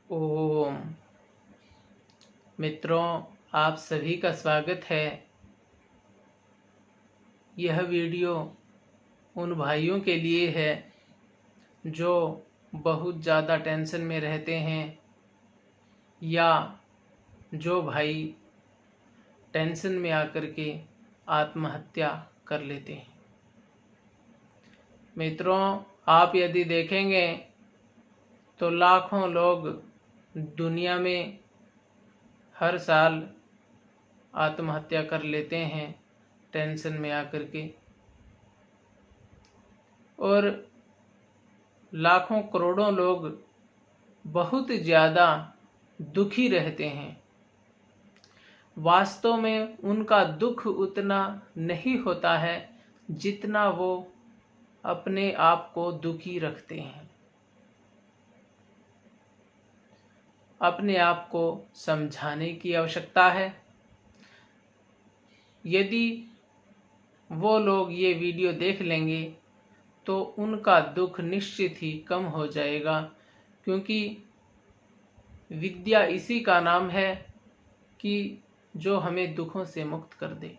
ओम मित्रों, आप सभी का स्वागत है। यह वीडियो उन भाइयों के लिए है जो बहुत ज़्यादा टेंशन में रहते हैं या जो भाई टेंशन में आकर के आत्महत्या कर लेते हैं। मित्रों, आप यदि देखेंगे तो लाखों लोग दुनिया में हर साल आत्महत्या कर लेते हैं टेंशन में आकर के, और लाखों करोड़ों लोग बहुत ज़्यादा दुखी रहते हैं। वास्तव में उनका दुख उतना नहीं होता है जितना वो अपने आप को दुखी रखते हैं। अपने आप को समझाने की आवश्यकता है। यदि वो लोग ये वीडियो देख लेंगे तो उनका दुख निश्चित ही कम हो जाएगा, क्योंकि विद्या इसी का नाम है कि जो हमें दुखों से मुक्त कर दे।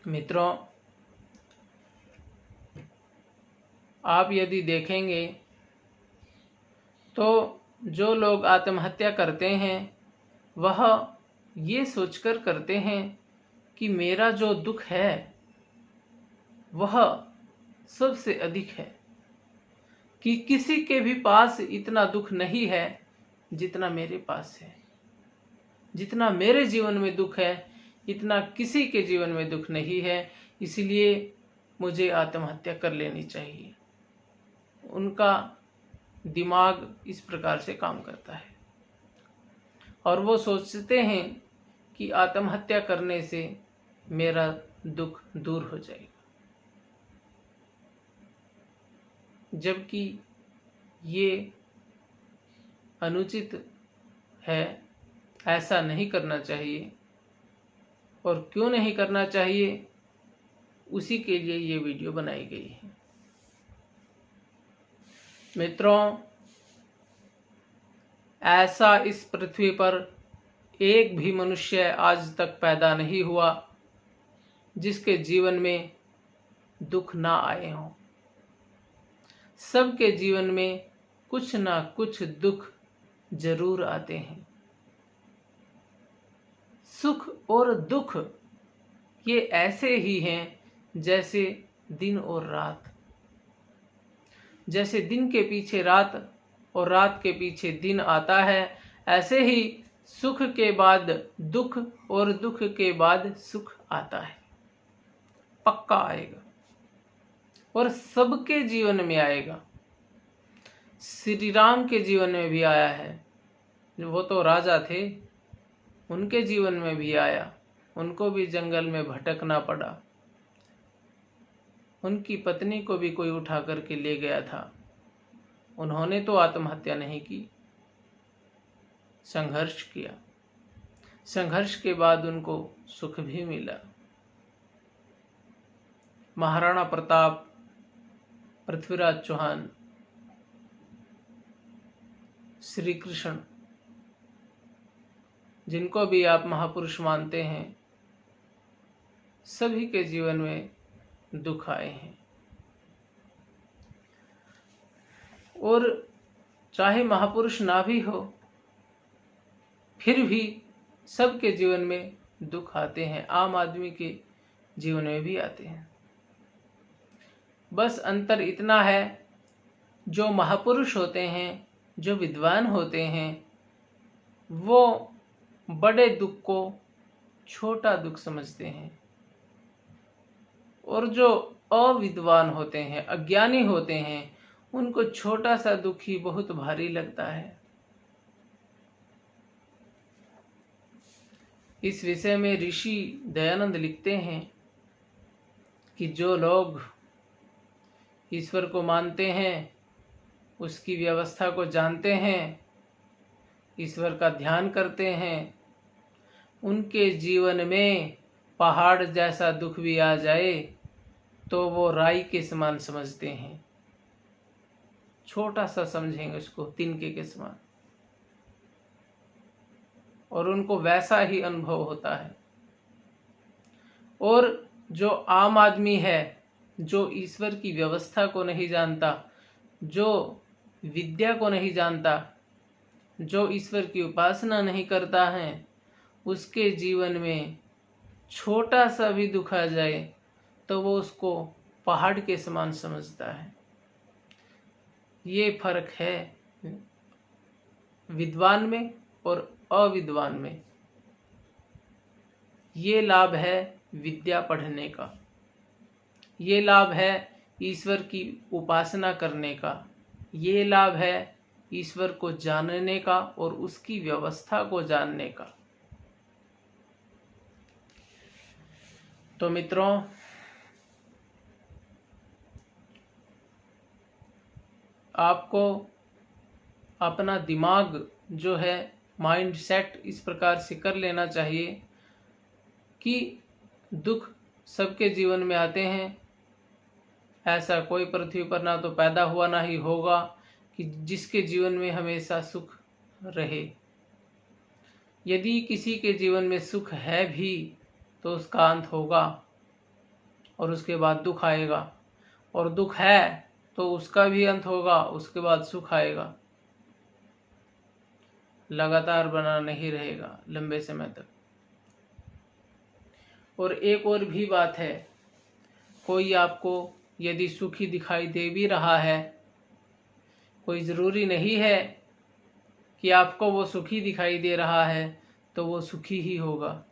मित्रों, आप यदि देखेंगे तो जो लोग आत्महत्या करते हैं वह ये सोचकर करते हैं कि मेरा जो दुख है वह सबसे अधिक है, कि किसी के भी पास इतना दुख नहीं है जितना मेरे पास है। जितना मेरे जीवन में दुख है इतना किसी के जीवन में दुख नहीं है, इसलिए मुझे आत्महत्या कर लेनी चाहिए। उनका दिमाग इस प्रकार से काम करता है और वो सोचते हैं कि आत्महत्या करने से मेरा दुख दूर हो जाएगा, जबकि ये अनुचित है। ऐसा नहीं करना चाहिए, और क्यों नहीं करना चाहिए उसी के लिए ये वीडियो बनाई गई है। मित्रों, ऐसा इस पृथ्वी पर एक भी मनुष्य आज तक पैदा नहीं हुआ जिसके जीवन में दुख ना आए हों। सबके जीवन में कुछ ना कुछ दुख जरूर आते हैं। सुख और दुख ये ऐसे ही हैं जैसे दिन और रात। जैसे दिन के पीछे रात और रात के पीछे दिन आता है, ऐसे ही सुख के बाद दुख और दुख के बाद सुख आता है। पक्का आएगा और सबके जीवन में आएगा। श्री राम के जीवन में भी आया है। वो तो राजा थे, उनके जीवन में भी आया। उनको भी जंगल में भटकना पड़ा। उनकी पत्नी को भी कोई उठा करके ले गया था। उन्होंने तो आत्महत्या नहीं की, संघर्ष किया। संघर्ष के बाद उनको सुख भी मिला। महाराणा प्रताप, पृथ्वीराज चौहान, श्री कृष्ण, जिनको भी आप महापुरुष मानते हैं, सभी के जीवन में दुख आए हैं। और चाहे महापुरुष ना भी हो, फिर भी सबके जीवन में दुख आते हैं। आम आदमी के जीवन में भी आते हैं। बस अंतर इतना है, जो महापुरुष होते हैं, जो विद्वान होते हैं, वो बड़े दुख को छोटा दुख समझते हैं, और जो अविद्वान होते हैं, अज्ञानी होते हैं, उनको छोटा सा दुख ही बहुत भारी लगता है। इस विषय में ऋषि दयानंद लिखते हैं कि जो लोग ईश्वर को मानते हैं, उसकी व्यवस्था को जानते हैं, ईश्वर का ध्यान करते हैं, उनके जीवन में पहाड़ जैसा दुख भी आ जाए तो वो राई के समान समझते हैं। छोटा सा समझेंगे उसको, तिनके के समान, और उनको वैसा ही अनुभव होता है। और जो आम आदमी है, जो ईश्वर की व्यवस्था को नहीं जानता, जो विद्या को नहीं जानता, जो ईश्वर की उपासना नहीं करता है, उसके जीवन में छोटा सा भी दुख आ जाए तो वो उसको पहाड़ के समान समझता है। ये फर्क है विद्वान में और अविद्वान में। ये लाभ है विद्या पढ़ने का, ये लाभ है ईश्वर की उपासना करने का, ये लाभ है ईश्वर को जानने का और उसकी व्यवस्था को जानने का। तो मित्रों, आपको अपना दिमाग जो है, माइंड सेट इस प्रकार से कर लेना चाहिए कि दुख सबके जीवन में आते हैं। ऐसा कोई पृथ्वी पर ना तो पैदा हुआ ना ही होगा कि जिसके जीवन में हमेशा सुख रहे। यदि किसी के जीवन में सुख है भी तो उसका अंत होगा और उसके बाद दुख आएगा, और दुख है तो उसका भी अंत होगा, उसके बाद सुख आएगा। लगातार बना नहीं रहेगा लंबे समय तक। और एक और भी बात है, कोई आपको यदि सुखी दिखाई दे भी रहा है, कोई ज़रूरी नहीं है कि आपको वो सुखी दिखाई दे रहा है तो वो सुखी ही होगा।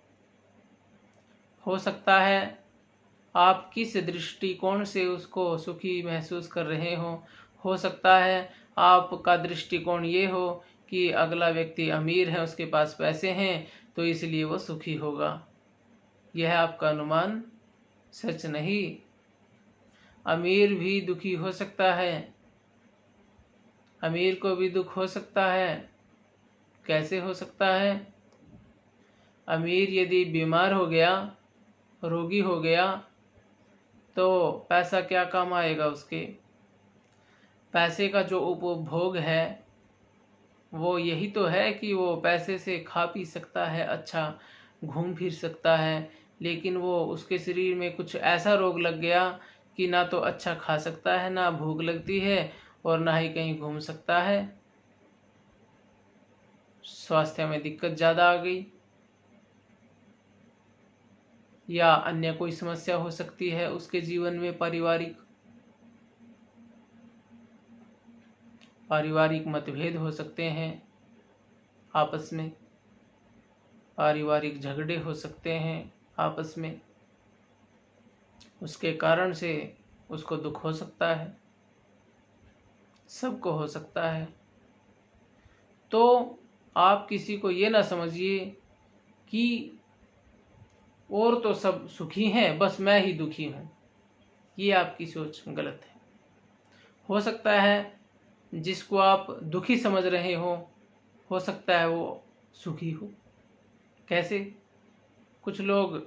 हो सकता है आप किस दृष्टिकोण से उसको सुखी महसूस कर रहे हो सकता है आपका दृष्टिकोण ये हो कि अगला व्यक्ति अमीर है, उसके पास पैसे हैं, तो इसलिए वो सुखी होगा। यह आपका अनुमान सच नहीं। अमीर भी दुखी हो सकता है, अमीर को भी दुख हो सकता है। कैसे हो सकता है? अमीर यदि बीमार हो गया, रोगी हो गया, तो पैसा क्या काम आएगा उसके? पैसे का जो उपभोग है वो यही तो है कि वो पैसे से खा पी सकता है, अच्छा घूम फिर सकता है, लेकिन वो उसके शरीर में कुछ ऐसा रोग लग गया कि ना तो अच्छा खा सकता है, ना भूख लगती है, और ना ही कहीं घूम सकता है। स्वास्थ्य में दिक्कत ज़्यादा आ गई, या अन्य कोई समस्या हो सकती है उसके जीवन में। पारिवारिक मतभेद हो सकते हैं, आपस में पारिवारिक झगड़े हो सकते हैं आपस में, उसके कारण से उसको दुख हो सकता है, सबको हो सकता है। तो आप किसी को ये ना समझिए कि और तो सब सुखी हैं, बस मैं ही दुखी हूँ। ये आपकी सोच गलत है। हो सकता है जिसको आप दुखी समझ रहे हो सकता है वो सुखी हो। कैसे? कुछ लोग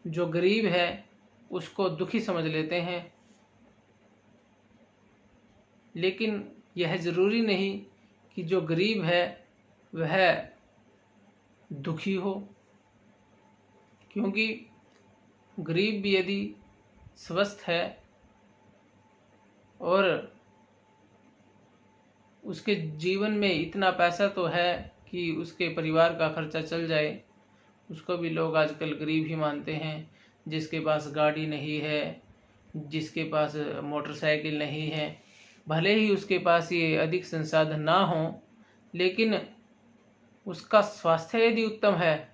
जो गरीब है उसको दुखी समझ लेते हैं, लेकिन यह ज़रूरी नहीं कि जो गरीब है वह दुखी हो, क्योंकि गरीब भी यदि स्वस्थ है और उसके जीवन में इतना पैसा तो है कि उसके परिवार का खर्चा चल जाए, उसको भी लोग आजकल गरीब ही मानते हैं। जिसके पास गाड़ी नहीं है, जिसके पास मोटरसाइकिल नहीं है, भले ही उसके पास ये अधिक संसाधन ना हो, लेकिन उसका स्वास्थ्य यदि उत्तम है,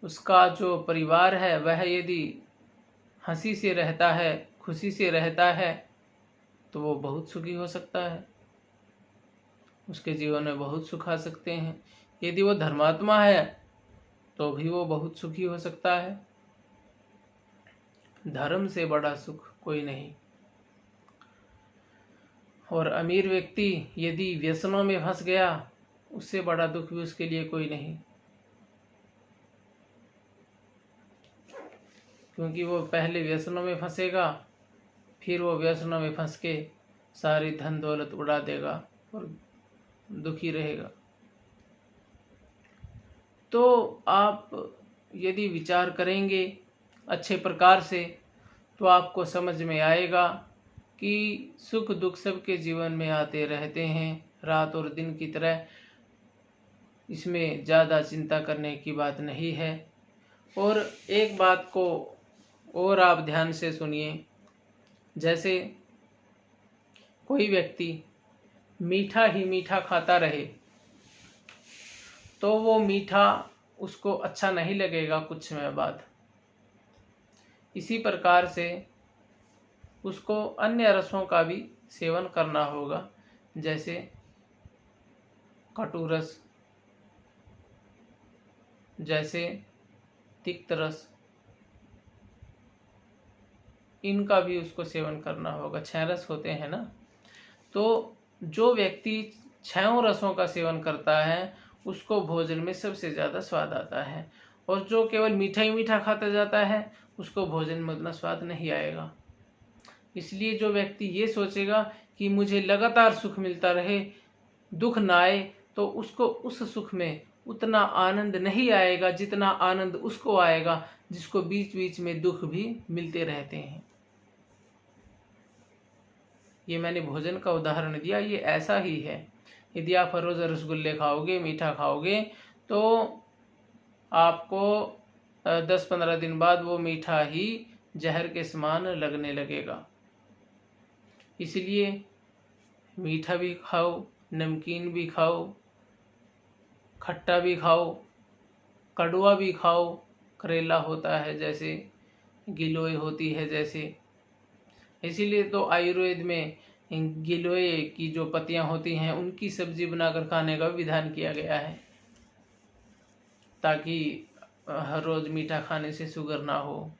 उसका जो परिवार है वह यदि हंसी से रहता है, खुशी से रहता है, तो वो बहुत सुखी हो सकता है। उसके जीवन में बहुत सुख आ सकते हैं। यदि वो धर्मात्मा है तो भी वो बहुत सुखी हो सकता है। धर्म से बड़ा सुख कोई नहीं। और अमीर व्यक्ति यदि व्यसनों में फंस गया, उससे बड़ा दुख भी उसके लिए कोई नहीं, क्योंकि वो पहले व्यसनों में फंसेगा, फिर वो व्यसनों में फंस के सारी धन दौलत उड़ा देगा और दुखी रहेगा। तो आप यदि विचार करेंगे अच्छे प्रकार से तो आपको समझ में आएगा कि सुख दुख सबके जीवन में आते रहते हैं, रात और दिन की तरह। इसमें ज़्यादा चिंता करने की बात नहीं है। और एक बात को और आप ध्यान से सुनिए, जैसे कोई व्यक्ति मीठा ही मीठा खाता रहे तो वो मीठा उसको अच्छा नहीं लगेगा कुछ समय बाद। इसी प्रकार से उसको अन्य रसों का भी सेवन करना होगा, जैसे कटु रस, जैसे तिक्त रस, इनका भी उसको सेवन करना होगा। 6 रस होते हैं ना। तो जो व्यक्ति 6 रसों का सेवन करता है उसको भोजन में सबसे ज़्यादा स्वाद आता है, और जो केवल मीठा ही मीठा खाता जाता है उसको भोजन में उतना स्वाद नहीं आएगा। इसलिए जो व्यक्ति ये सोचेगा कि मुझे लगातार सुख मिलता रहे, दुख ना आए, तो उसको उस सुख में उतना आनंद नहीं आएगा जितना आनंद उसको आएगा जिसको बीच बीच में दुख भी मिलते रहते हैं। ये मैंने भोजन का उदाहरण दिया, ये ऐसा ही है। यदि आप हर रोज़ रसगुल्ले खाओगे, मीठा खाओगे, तो आपको 10-15 दिन बाद वो मीठा ही जहर के समान लगने लगेगा। इसलिए मीठा भी खाओ, नमकीन भी खाओ, खट्टा भी खाओ, कड़वा भी खाओ, करेला होता है जैसे, गिलोय होती है जैसे। इसीलिए तो आयुर्वेद में गिलोय की जो पत्तियां होती हैं उनकी सब्जी बनाकर खाने का विधान किया गया है, ताकि हर रोज मीठा खाने से शुगर ना हो।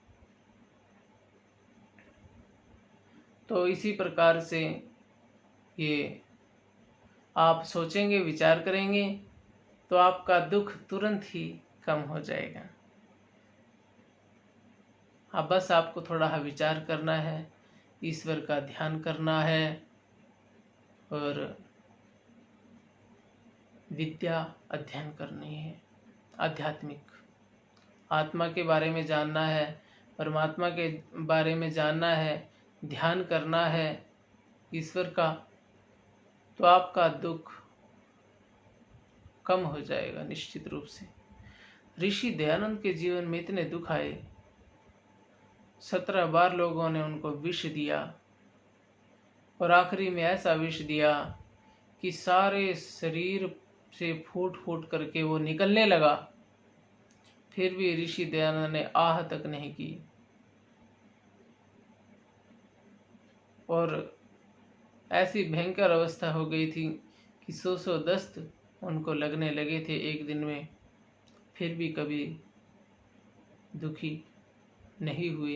तो इसी प्रकार से ये आप सोचेंगे, विचार करेंगे तो आपका दुख तुरंत ही कम हो जाएगा। अब बस आपको थोड़ा विचार करना है, ईश्वर का ध्यान करना है और विद्या अध्ययन करनी है। आध्यात्मिक आत्मा के बारे में जानना है, परमात्मा के बारे में जानना है, ध्यान करना है ईश्वर का, तो आपका दुख कम हो जाएगा निश्चित रूप से। ऋषि दयानंद के जीवन में इतने दुख आए, 17 बार लोगों ने उनको विष दिया और आखिरी में ऐसा विष दिया कि सारे शरीर से फूट फूट करके वो निकलने लगा। फिर भी ऋषि दयानंद ने आह तक नहीं की और ऐसी भयंकर अवस्था हो गई थी कि 100 दस्त उनको लगने लगे थे एक दिन में। फिर भी कभी दुखी नहीं हुए,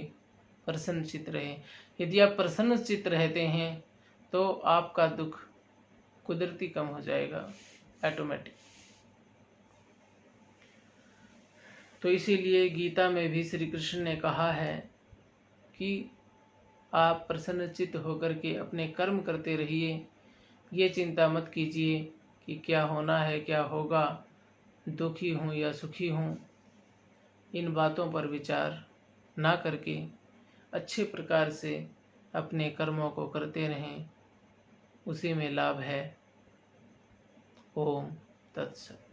प्रसन्न चित्त रहे। यदि आप प्रसन्न चित्त रहते हैं तो आपका दुख कुदरती कम हो जाएगा, ऑटोमेटिक। तो इसीलिए गीता में भी श्री कृष्ण ने कहा है कि आप प्रसन्नचित्त होकर के अपने कर्म करते रहिए, ये चिंता मत कीजिए कि क्या होना है, क्या होगा, दुखी हूँ या सुखी हूँ। इन बातों पर विचार ना करके अच्छे प्रकार से अपने कर्मों को करते रहें, उसी में लाभ है। ओम तत्सत।